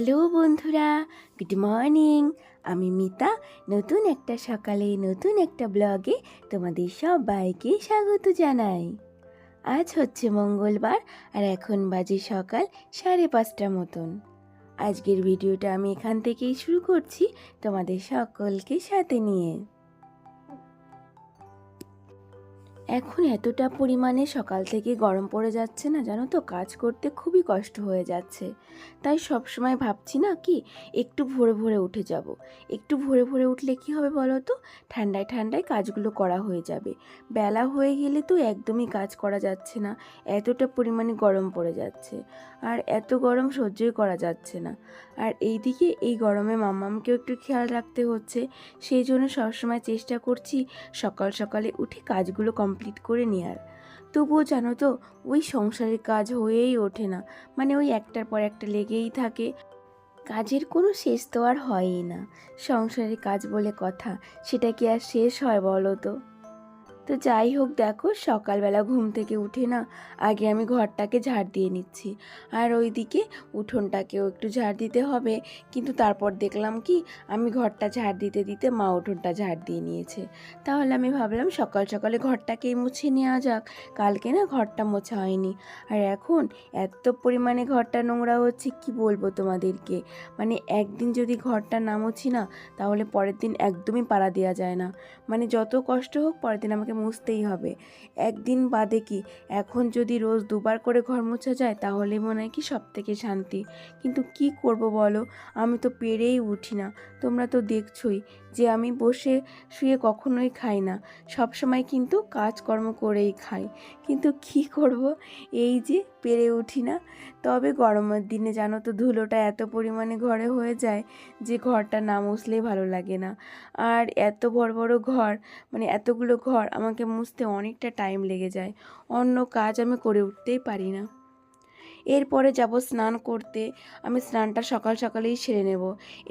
Hello বন্ধুরা, good morning. আমি মিতা। নতুন একটা সকালে নতুন একটা ব্লগে তোমাদের সবাইকে স্বাগত জানাই। আজ হচ্ছে মঙ্গলবার আর এখন বাজে সকাল 5:30 মতন। আজকের ভিডিওটা আমি এখান থেকেই শুরু করছি তোমাদের সকলকে সাথে নিয়ে। এখন এতটা পরিমাণে সকাল থেকে গরম পড়ে যাচ্ছে না, জানো তো, কাজ করতে খুবই কষ্ট হয়ে যাচ্ছে। তাই সব সময় ভাবছি না কি একটু ভোরে ভোরে উঠে যাব। একটু ভোরে ভোরে উঠলে কি হবে বলো তো, ঠান্ডায় ঠান্ডায় কাজগুলো করা হয়ে যাবে। বেলা হয়ে গেলে তো একদমই কাজ করা যাচ্ছে না, এতটা পরিমাণে গরম পড়ে যাচ্ছে। আর এত গরম সহ্যই করা যাচ্ছে না। আর এইদিকে এই গরমে মাম্মামকেও একটু খেয়াল রাখতে হচ্ছে। সেই জন্য সবসময় চেষ্টা করছি সকাল সকালে উঠে কাজগুলো কমপ্লিট করে নেওয়ার। তবুও জানো তো, ওই সংসারের কাজ হয়েই ওঠে না, মানে ওই একটার পর একটা লেগেই থাকে। কাজের কোনো শেষ তো আর হয়ই না। সংসারের কাজ বলে কথা, সেটা কি আর শেষ হয় বলো তো? তো যাই হোক, দেখো সকালবেলা ঘুম থেকে উঠে না আগে আমি ঘরটাকে ঝাড় দিয়ে নিচ্ছি, আর ওইদিকে উঠোনটাকেও একটু ঝাড় দিতে হবে। কিন্তু তারপর দেখলাম কি আমি ঘরটা ঝাড় দিতে দিতে মা উঠোনটা ঝাড় দিয়ে নিয়েছে। তাহলে আমি ভাবলাম সকাল সকালে ঘরটাকেই মুছে নেওয়া যাক। কালকে না ঘরটা মোছা হয়নি, আর এখন এত পরিমাণে ঘরটা নোংরা হচ্ছে কি বলবো তোমাদেরকে। মানে একদিন যদি ঘরটা না মুছি না, তাহলে পরের দিন একদমই পাড়া দেওয়া যায় না। মানে যত কষ্ট হোক পরের দিন আমাকে মুছতেই হবে। একদিন বাদে কি, এখন যদি রোজ দুবার করে ঘর মোছা যায় তাহলে মনে হয় কি সব থেকে শান্তি। কিন্তু কি করব বলো, আমি তো পেরেই উঠি না। তোমরা তো দেখছোই যে আমি বসে শুয়ে কখনোই খাই না, সব সময় কিন্তু কাজকর্ম করেই খাই। কিন্তু কি করব, এই যে পেরে উঠি না। তবে গরমের দিনে জানো তো ধুলোটা এত পরিমাণে ঘরে হয়ে যায় যে ঘরটা না মুছলেই ভালো লাগে না। আর এত বড় বড় ঘর, মানে এতগুলো ঘর আমাকে মুছতে অনেকটা টাইম লেগে যায়। অন্য কাজ আমি করে উঠতেই পারি না। এরপরে যাব স্নান করতে। আমি স্নানটা সকাল সকালেই সেরে নেব।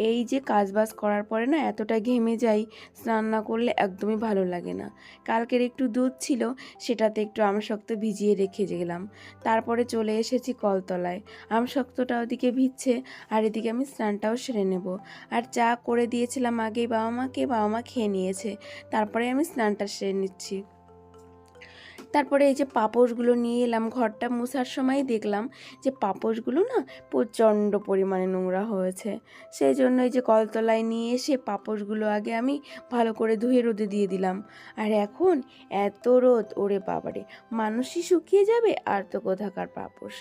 এই যে কাজবাজ করার পরে না এতটা ঘেমে যাই, স্নান না করলে একদমই ভালো লাগে না। কালকের একটু দুধ ছিল, সেটাতে একটু আমশক্ত ভিজিয়ে রেখে গেলাম। তারপরে চলে এসেছি কলতলায়। আমশক্তটা ওদিকে ভিজছে আর এদিকে আমি স্নানটাও সেরে নেব। আর চা করে দিয়েছিলাম আগেই বাবা মাকে, বাবা মা খেয়ে নিয়েছে। তারপরে আমি স্নানটা সেরে নিচ্ছি। তারপরে এই যে পাপোশগুলো নিয়ে এলাম। ঘরটা মোছার সময় দেখলাম যে পাপোশগুলো না প্রচণ্ড পরিমাণে নোংরা হয়েছে। সেই জন্য এই যে কলতলায় নিয়ে এসে পাপোশগুলো আগে আমি ভালো করে ধুয়ে রোদে দিয়ে দিলাম। আর এখন এত রোদ, ওরে বাবারে, মানুষই শুকিয়ে যাবে আর তো কোথাকার পাপোশ।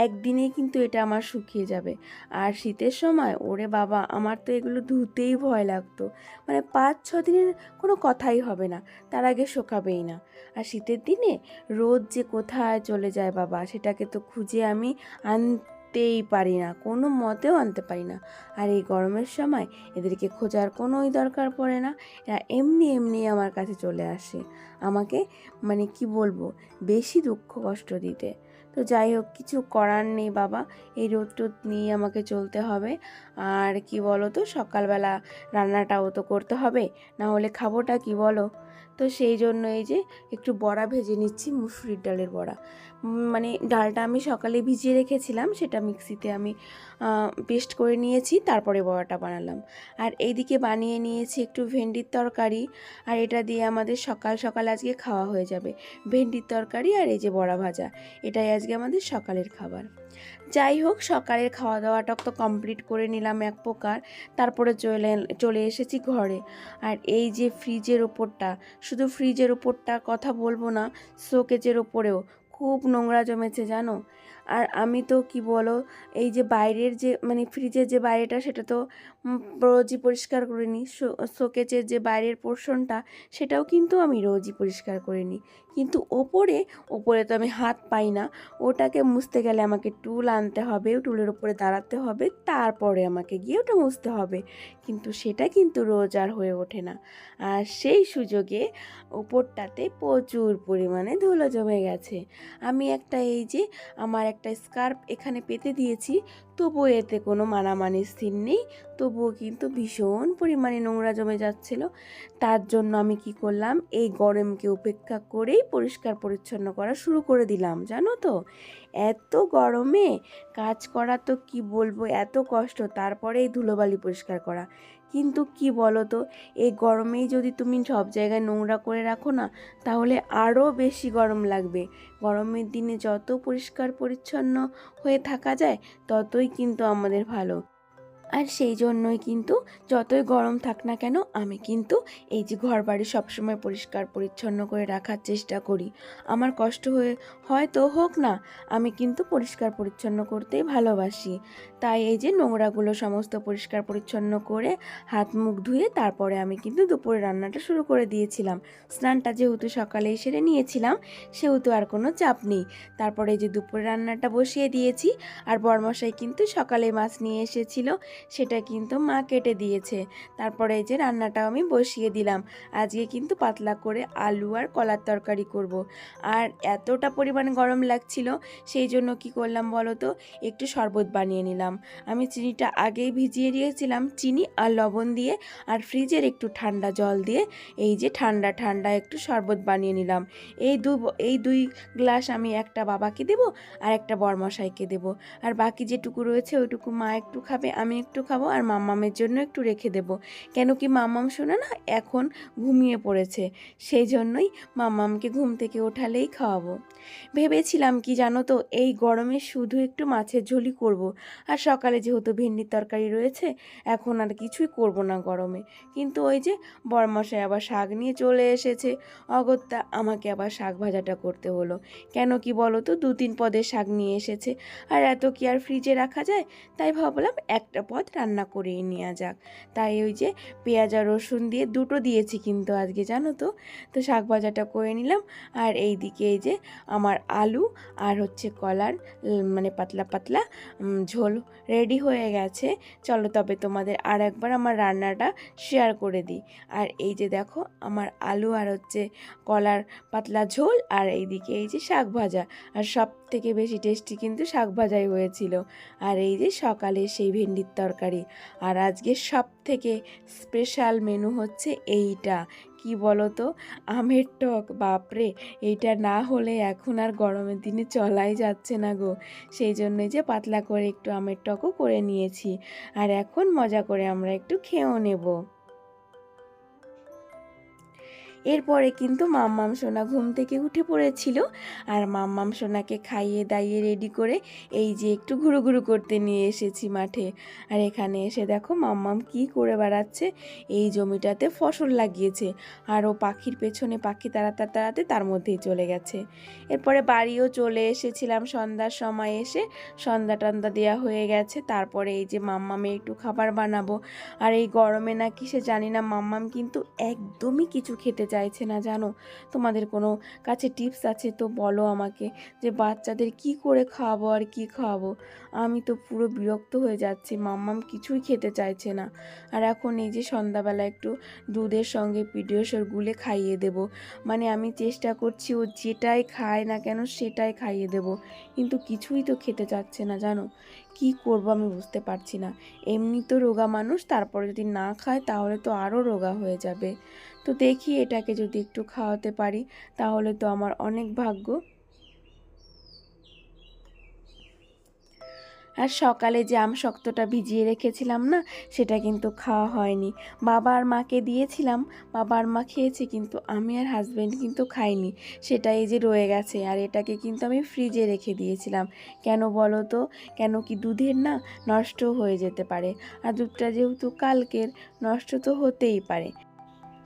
একদিনেই কিন্তু এটা আমার শুকিয়ে যাবে। আর শীতের সময় ওরে বাবা, আমার তো এগুলো ধুতেই ভয় লাগতো। মানে 5-6 দিনের কোনো কথাই হবে না, তার আগে শুকাবেই না। আর শীতের দিনে রোদ যে কোথায় চলে যায় বাবা, সেটাকে তো খুঁজে আমি আনতেই পারি না, কোনো মতেও আনতে পারি না। আর এই গরমের সময় এদেরকে খোঁজার কোনোই দরকার পড়ে না, এরা এমনি এমনি আমার কাছে চলে আসে আমাকে, মানে কি বলবো, বেশি দুঃখ কষ্ট দিতে। তো যাই হোক, কিছু করার নেই বাবা, এই রোদ টোদ নিয়ে আমাকে চলতে হবে। আর কি বলো তো, সকালবেলা রান্নাটাও তো করতে হবে, না হলে খাবোটা কি বলো? তো সেই জন্য এই যে একটু বড়া ভেজে নিচ্ছি, মুসুরির ডালের বড়া। মানে ডালটা আমি সকালে ভিজিয়ে রেখেছিলাম, সেটা মিক্সিতে আমি পেস্ট করে নিয়েছি, তারপরে বড়াটা বানালাম। আর এইদিকে বানিয়ে নিয়েছি একটু ভেন্ডির তরকারি, আর এটা দিয়ে আমাদের সকাল সকাল আজকে খাওয়া হয়ে যাবে। ভেন্ডির তরকারি আর এই যে বড়া ভাজা, এটাই আজকে আমাদের সকালের খাবার। যাই হোক, সকালের খাওয়া দাওয়াটা তো কমপ্লিট করে নিলাম এক প্রকার। তারপরে চলে এসেছি ঘরে। আর এই যে ফ্রিজের ওপরটা, শুধু ফ্রিজের ওপরটার কথা বলবো না, শোকেজের ওপরেও খুব নোংরা জমেছে জানো। আর আমি তো কি বলো, এই যে বাইরের যে মানে ফ্রিজের যে বাইরেটা সেটা তো রোজই পরিষ্কার করে নিই। শোকেজের যে বাইরের পোর্শনটা সেটাও কিন্তু আমি রোজই পরিষ্কার করে নিই। কিন্তু ওপরে ওপরে তো আমি হাত পাই না। ওটাকে মুছতে গেলে আমাকে টুল আনতে হবে, টুলের উপরে দাঁড়াতে হবে, তারপরে আমাকে গিয়ে ওটা মুছতে হবে। কিন্তু সেটা কিন্তু রোজ আর হয়ে ওঠে না। আর সেই সুযোগে ওপরটাতে প্রচুর পরিমাণে ধুলো জমে গেছে। আমি একটা এই যে আমার একটা স্কার্ফ এখানে পেতে দিয়েছি, তবুও এতে কোনো মানামানির সিন নেই। তবুও কিন্তু ভীষণ পরিমাণে নোংরা জমে যাচ্ছিল। তার জন্য আমি কি করলাম, এই গরমকে উপেক্ষা করেই পরিষ্কার পরিচ্ছন্ন করা শুরু করে দিলাম। জানো তো, এত গরমে কাজ করা তো কি বলবো, এত কষ্ট, তারপরে এই ধুলোবালি পরিষ্কার করা। কিন্তু কি বলো তো, এই গরমেই যদি তুমি সব জায়গায় নোংরা করে রাখো না, তাহলে আরও বেশি গরম লাগবে। গরমের দিনে যত পরিষ্কার পরিচ্ছন্ন হয়ে থাকা যায়, ততই কিন্তু আমাদের ভালো। আর সেই জন্যই কিন্তু যতই গরম থাক না কেন, আমি কিন্তু এই যে ঘর বাড়ি সবসময় পরিষ্কার পরিচ্ছন্ন করে রাখার চেষ্টা করি। আমার কষ্ট হয়তো হোক না, আমি কিন্তু পরিষ্কার পরিচ্ছন্ন করতেই ভালোবাসি। তাই এই যে নোংরাগুলো সমস্ত পরিষ্কার পরিচ্ছন্ন করে হাত মুখ ধুয়ে তারপরে আমি কিন্তু দুপুরে রান্নাটা শুরু করে দিয়েছিলাম। স্নানটা যেহেতু সকালেই সেরে নিয়েছিলাম, সেহেতু আর কোনো চাপ নেই। তারপরে এই যে দুপুরে রান্নাটা বসিয়ে দিয়েছি। আর বরমশাই কিন্তু সকালে মাছ নিয়ে এসেছিল, সেটা কিন্তু মা কেটে দিয়েছে। তারপরে এই যে রান্নাটাও আমি বসিয়ে দিলাম। আজকে কিন্তু পাতলা করে আলু আর কলার তরকারি করব। আর এতটা পরিমাণে গরম লাগছিল, সেই জন্য কি করলাম বলো তো, একটু শরবত বানিয়ে নিলাম। আমি চিনিটা আগেই ভিজিয়ে দিয়েছিলাম, চিনি আর লবণ দিয়ে, আর ফ্রিজের একটু ঠান্ডা জল দিয়ে এই যে ঠান্ডা ঠান্ডা একটু শরবত বানিয়ে নিলাম। এই দুই গ্লাস আমি একটা বাবাকে দেব আর একটা বরমশাইকে দেব। আর বাকি যেটুকু রয়েছে ওইটুকু মা একটু খাবে, আমি একটু খাবো, আর মাম্মামের জন্য একটু রেখে দেব। কেন কি মাম্মাম শোনা না এখন ঘুমিয়ে পড়েছে, সেই জন্যই মাম্মামকে ঘুম থেকে ওঠালেই খাওয়াবো। ভেবেছিলাম কি জানো তো, এই গরমে শুধু একটু মাছের ঝোলই করব। আর সকালে যেহেতু ভেন্ডির তরকারি রয়েছে, এখন আর কিছুই করব না গরমে। কিন্তু ওই যে বরমশাই আবার শাক নিয়ে চলে এসেছে, অগত্যা আমাকে আবার শাক ভাজাটা করতে হলো। কেন কি বলো তো, 2-3 পদের শাক নিয়ে এসেছে, আর এত কি আর ফ্রিজে রাখা যায়? তাই ভাবলাম একটা পদ রান্না করেই নেওয়া যাক। তাই ওই যে পেঁয়াজ আর রসুন দিয়ে দুটো দিয়েছি কিন্তু আজকে, জানো তো। তো শাক ভাজাটা করে নিলাম। আর এই দিকে এই যে আমার আলু আর হচ্ছে কলার মানে পাতলা পাতলা ঝোল রেডি হয়ে গেছে। চলো তবে তোমাদের আর একবার আমার রান্নাটা শেয়ার করে দিই। আর এই যে দেখো আমার আলু আর হচ্ছে কলার পাতলা ঝোল, আর এইদিকে এই যে শাক ভাজা। আর সব থেকে বেশি টেস্টি কিন্তু শাক ভাজাই হয়েছিল। আর এই যে সকালে সেই ভেন্ডির তরকারি। আর আজকে সব থেকে স্পেশাল মেনু হচ্ছে এইটা, কি বলো তো, আমের টক। বাপরে, এইটা না হলে এখন আর গরমের দিনে চলাই যাচ্ছে না গো। সেই জন্যই যে পাতলা করে একটু আমের টকও করে নিয়েছি। আর এখন মজা করে আমরা একটু খেয়েও নেব। এরপরে কিন্তু মাম্মাম সোনা ঘুম থেকে উঠে পড়েছিল। আর মাম্মাম সোনাকে খাইয়ে দাইয়ে রেডি করে এই যে একটু ঘুরু ঘুরু করতে নিয়ে এসেছি মাঠে। আর এখানে এসে দেখো মাম্মাম কি করে বেড়াচ্ছে, এই জমিটাতে ফসল লাগিয়েছে। আর ও পাখির পেছনে পাখি তাড়াতে তাড়াতে তার মধ্যেই চলে গেছে। এরপরে বাড়িও চলে এসেছিলাম সন্ধ্যার সময় এসে, সন্ধ্যা টন্ধা দেওয়া হয়ে গেছে। তারপরে এই যে মাম্মামে একটু খাবার বানাবো। আর এই গরমে না কিসে জানি না মাম্মাম কিন্তু একদমই কিছু খেতে চাইছে না, জানো। তোমাদের কোনো কাছে টিপস আছে তো বলো আমাকে, যে বাচ্চাদের কি করে খাওয়াবো আর কি খাওয়াবো। আমি তো পুরো বিরক্ত হয়ে যাচ্ছি, মাম্মাম কিছুই খেতে চাইছে না। আর এখন এই যে সন্ধ্যাবেলা একটু দুধের সঙ্গে পিডিয়াশোর গুলে খাইয়ে দেব। মানে আমি চেষ্টা করছি ও যেটাই খায় না কেন সেটাই খাইয়ে দেব, কিন্তু কিছুই তো খেতে চাচ্ছে না, জানো। কি করব আমি বুঝতে পারছি না। এমনি তো রোগা মানুষ, তারপরে যদি না খায় তাহলে তো আরও রোগা হয়ে যাবে। তো দেখি এটাকে যদি একটু খাওয়াতে পারি তাহলে তো আমার অনেক ভাগ্য। আর সকালে যে আমশক্তটা ভিজিয়ে রেখেছিলাম না, সেটা কিন্তু খাওয়া হয়নি। বাবা আর মাকে দিয়েছিলাম, বাবা আর মা খেয়েছে, কিন্তু আমি আর হাজব্যান্ড কিন্তু খাইনি। সেটা এই যে রয়ে গেছে। আর এটাকে কিন্তু আমি ফ্রিজে রেখে দিয়েছিলাম। কেন বলো তো, কেন কি দুধের না নষ্ট হয়ে যেতে পারে। আর দুধটা যেহেতু কালকের, নষ্ট তো হতেই পারে।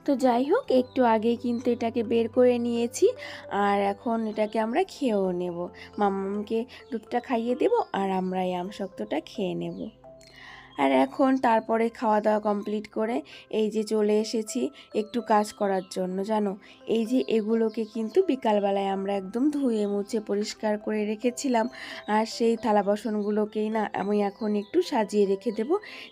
তো যাই হোক, একটু আগেই কিন্তু এটাকে বের করে নিয়েছি। আর এখন এটাকে আমরা খেয়েও নেব। মাম্মামকে দুধটা খাইয়ে দেব আর আমরা এই আমসত্ত্বটা খেয়ে নেব। আর এখন তারপরে খাওয়া দাওয়া কমপ্লিট করে এই যে চলে এসেছি একটু কাজ করার জন্য, জানো। এই যে এগুলোকে কিন্তু বিকালবেলায় আমরা একদম ধুয়ে মুছে পরিষ্কার করে রেখেছিলাম, আর সেই থালা বাসনগুলোকেই না আমি এখন একটু সাজিয়ে রেখে দেব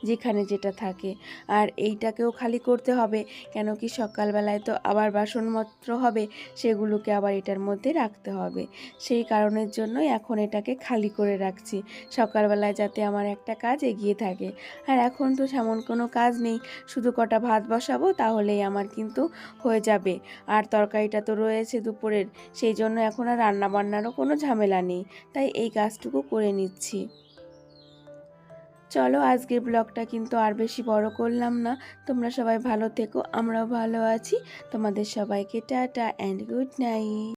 যেখানে যেটা থাকে। আর এইটাকেও খালি করতে হবে, কেন কি সকালবেলায় তো আবার বাসনপত্র হবে, সেগুলোকে আবার এটার মধ্যে রাখতে হবে। সেই কারণের জন্যই এখন এটাকে খালি করে রাখছি, সকালবেলায় যাতে আমার একটা কাজ এগিয়ে থাকে। আর এখন তো তেমন কোনো কাজ নেই, শুধু কটা ভাত বসাবো তাহলেই আমার কিন্তু হয়ে যাবে। আর তরকারিটা তো রয়েছে দুপুরের, সেই জন্য এখন আর রান্না বান্নারও কোনো ঝামেলা নেই, তাই এই কাজটুকু করে নিচ্ছি। চলো আজকের ব্লগটা কিন্তু আর বেশি বড় করলাম না। তোমরা সবাই ভালো থেকো, আমরাও ভালো আছি। তোমাদের সবাইকে টাটা অ্যান্ড গুড নাইট।